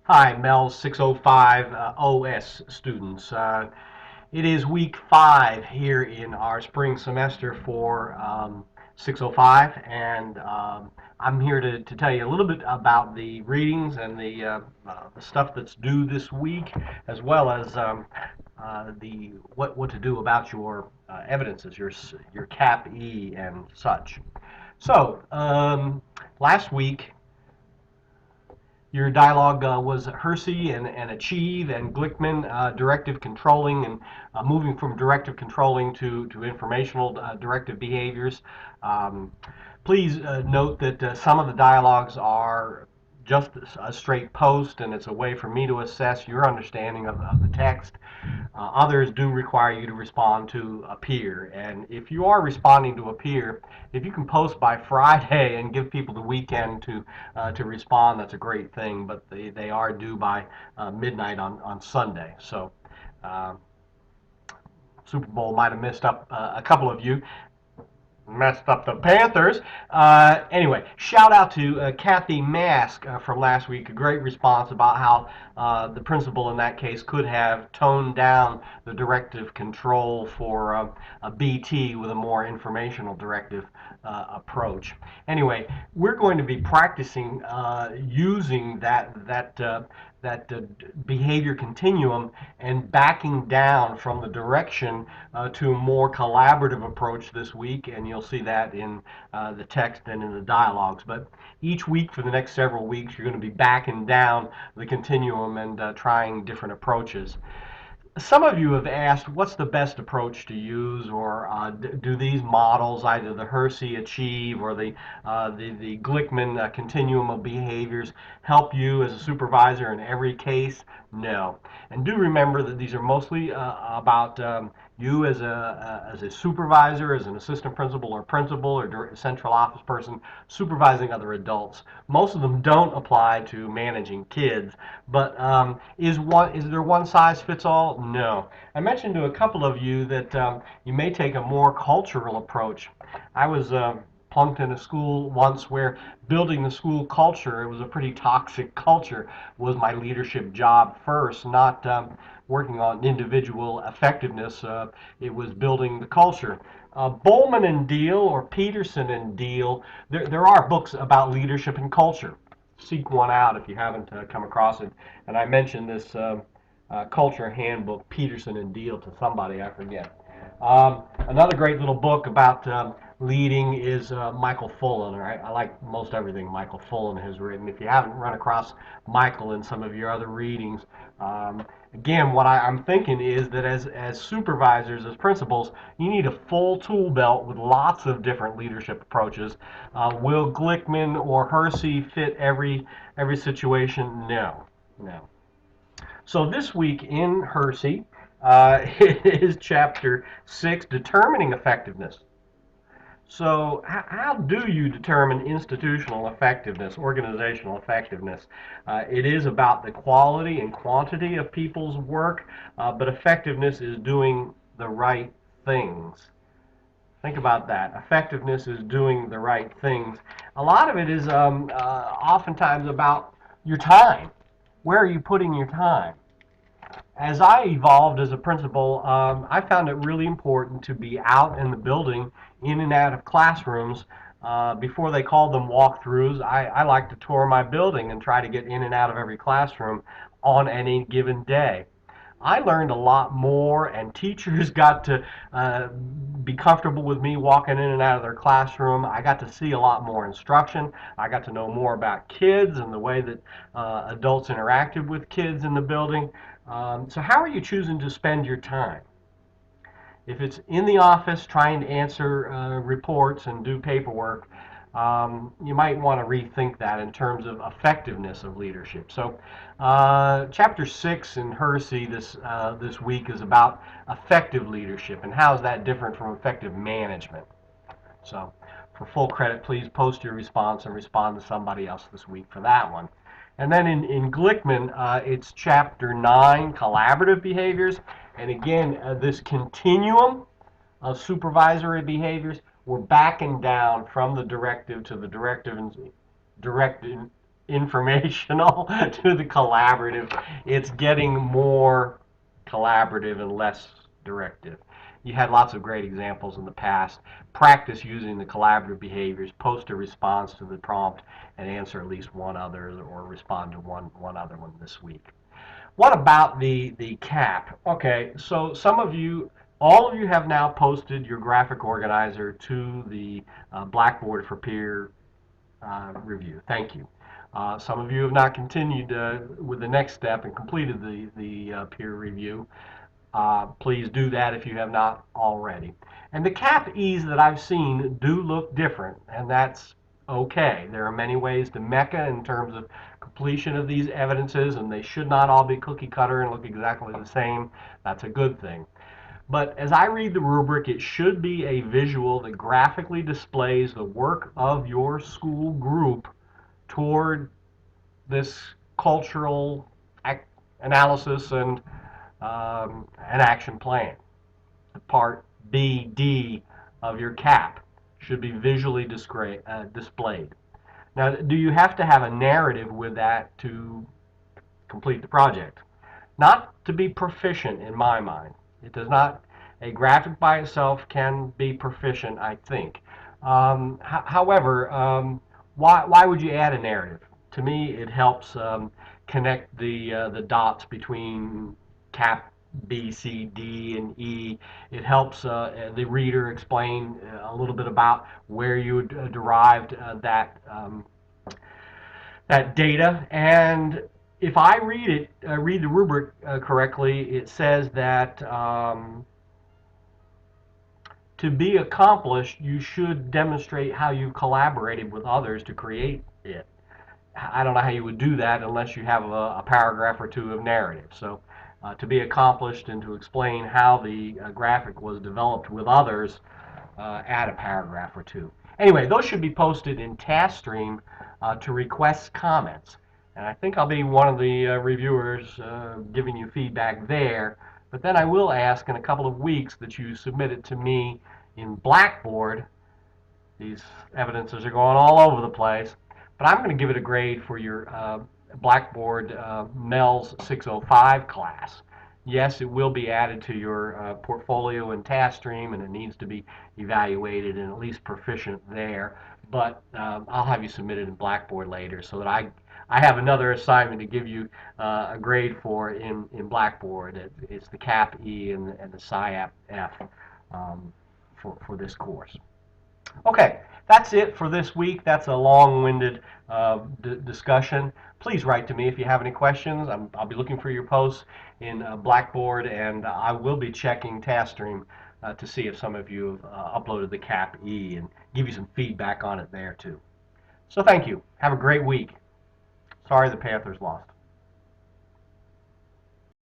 Hi, Mel 605 OS students. It is week 5 here in our spring semester for 605, and I'm here to tell you a little bit about the readings and the stuff that's due this week, as well as the what to do about your evidences, your CAP E and such. So last week your dialogue was Hersey and Achieve and Glickman, directive controlling and moving from directive controlling to informational directive behaviors. Um, Please note that some of the dialogues are just a straight post, and it's a way for me to assess your understanding of the text. Others do require you to respond to a peer, and if you are responding to a peer, if you can post by Friday and give people the weekend to respond, that's a great thing. But they are due by midnight on Sunday, so uh, Super Bowl might have missed up a couple of you, messed up the Panthers. Anyway, shout out to Kathy Mask from last week. A great response about how the principal in that case could have toned down the directive control for a BT with a more informational directive approach. Anyway, we're going to be practicing using that behavior continuum and backing down from the direction to a more collaborative approach this week, and you'll see that in the text and in the dialogues. But each week for the next several weeks, you're going to be backing down the continuum and trying different approaches. Some of you have asked what's the best approach to use, or do these models, either the Hersey Achieve or the Glickman continuum of behaviors, help you as a supervisor in every case? No. And do remember that these are mostly about you as a supervisor, as an assistant principal or central office person supervising other adults. Most of them don't apply to managing kids, but is there one size fits all? No. I mentioned to a couple of you that you may take a more cultural approach. I was plunked in a school once where building the school culture, it was a pretty toxic culture, was my leadership job first, not working on individual effectiveness. It was building the culture. Bowman and Deal, or Peterson and Deal, there are books about leadership and culture. Seek one out if you haven't come across it. And I mentioned this culture handbook, Peterson and Deal, to somebody, I forget. Another great little book about leading is Michael Fullen. Right? I like most everything Michael Fullen has written. If you haven't run across Michael in some of your other readings, again, what I'm thinking is that as supervisors, as principals, you need a full tool belt with lots of different leadership approaches. Will Glickman or Hersey fit every situation? No, no. So this week in Hersey is chapter 6, determining effectiveness. So how do you determine institutional effectiveness, organizational effectiveness? It is about the quality and quantity of people's work, but effectiveness is doing the right things. Think about that. Effectiveness is doing the right things. A lot of it is oftentimes about your time. Where are you putting your time? As I evolved as a principal, I found it really important to be out in the building, in and out of classrooms. Before they called them walkthroughs, I like to tour my building and try to get in and out of every classroom on any given day. I learned a lot more, and teachers got to be comfortable with me walking in and out of their classroom. I got to see a lot more instruction. I got to know more about kids and the way that adults interacted with kids in the building. So, how are you choosing to spend your time? If it's in the office trying to answer reports and do paperwork, you might want to rethink that in terms of effectiveness of leadership. So, chapter 6 in Hersey this week is about effective leadership and how is that different from effective management. So, for full credit, please post your response and respond to somebody else this week for that one. And then in Glickman, it's chapter 9, collaborative behaviors. And again, this continuum of supervisory behaviors, we're backing down from the directive to the directive and directive informational to the collaborative. It's getting more collaborative and less directive. You had lots of great examples in the past. Practice using the collaborative behaviors, post a response to the prompt, and answer at least one other or respond to one other one this week. What about the CAP? Okay, so some of you, all of you have now posted your graphic organizer to the Blackboard for peer review. Thank you. Some of you have not continued with the next step and completed the peer review. Please do that if you have not already. And the CAP-E's that I've seen do look different, and that's okay. There are many ways to MECA in terms of completion of these evidences, and they should not all be cookie cutter and look exactly the same. That's a good thing. But as I read the rubric, it should be a visual that graphically displays the work of your school group toward this cultural analysis and an action plan. Part B, D of your CAP should be visually displayed. Now, do you have to have a narrative with that to complete the project? Not to be proficient in my mind. It does not, a graphic by itself can be proficient, I think. However, why would you add a narrative? To me, it helps connect the dots between CAP B, C, D, and E. It helps the reader explain a little bit about where you derived that data. And if I read the rubric correctly, it says that to be accomplished, you should demonstrate how you collaborated with others to create it. I don't know how you would do that unless you have a paragraph or two of narrative. So to be accomplished and to explain how the graphic was developed with others, add a paragraph or two. Anyway, those should be posted in TaskStream to request comments. And I think I'll be one of the reviewers giving you feedback there. But then I will ask in a couple of weeks that you submit it to me in Blackboard. These evidences are going all over the place. But I'm going to give it a grade for your Blackboard MELS 605 class. Yes, it will be added to your portfolio in TaskStream, and it needs to be evaluated and at least proficient there. But I'll have you submit it in Blackboard later so that I have another assignment to give you a grade for in Blackboard. It's the CAP-E and the SciAP-F for this course. Okay, that's it for this week. That's a long-winded discussion. Please write to me if you have any questions. I'll be looking for your posts in Blackboard, and I will be checking TaskStream to see if some of you have uploaded the CAP-E and give you some feedback on it there too. So thank you. Have a great week. Sorry the Panthers lost.